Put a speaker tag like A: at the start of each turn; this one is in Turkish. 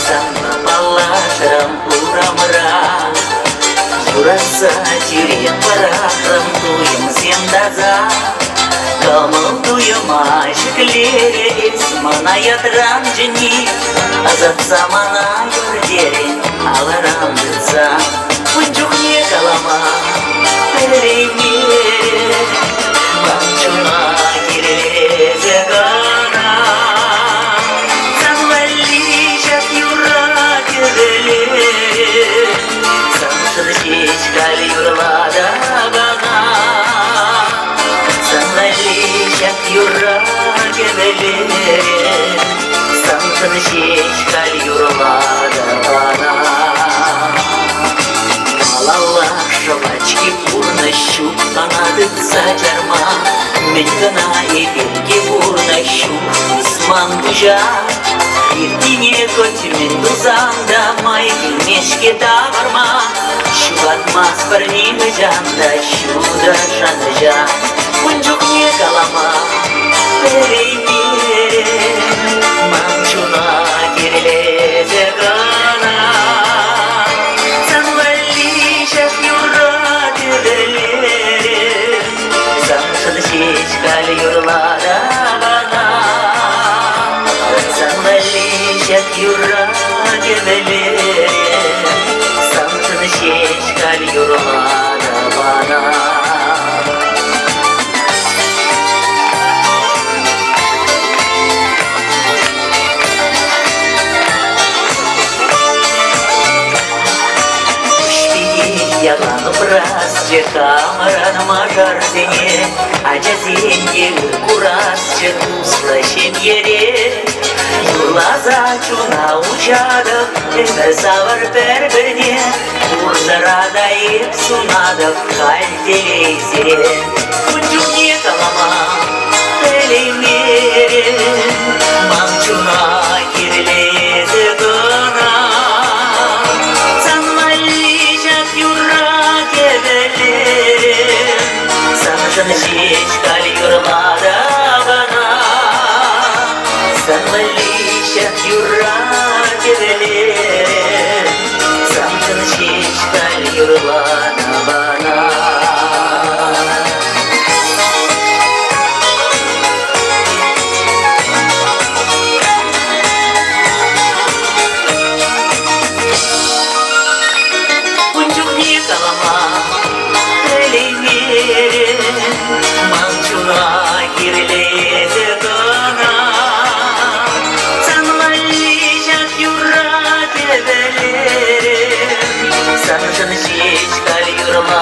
A: Sama palasram puramra Surasa ciri parakram tuyam siandaza Kamal tuyam aşık liris manayat ramjini Azat zamana görderin alaram dırsa Puncuk niye kalama perimi Mamçuna gireze gana Sanvalli şakyura göbeli Samsız şişgal yurlada bana Sanvalli şakyura göbeli Samsız şişgal yurlada bana Allah шалачки бурно щуп, понадобит саджарма, Мелькана и берги бурно щуп, Усман бужа, Ирдине коти мендузанда, Май мешке да барма, Шуат мас парни жанда, Шуда шандажа, Пунчук не калама, Перейми, Мамчуна кирилезе гана, Şişgal yurlara bana Sanvalli şak yurra gebeli Samsın şişgal yurlara bana Yalanı bırazcı kameranıma gardini Acazin kurascı uslaşım yeri Yurlaza çuna uçadık Emer savar berbeni Urzaradayıp sunadık Kaldeleyzi Puncuk niye kalama Peleymirin Mamçuna girilezi gına Samsın şişgal yurlada bana Sanvalli şak yurra gebeli Samsın şişgal yurlada bana Puncuk niye kalama Mamçuna girilezi gana Sanvalli şak yurra gebeli Samsın şişgal yurla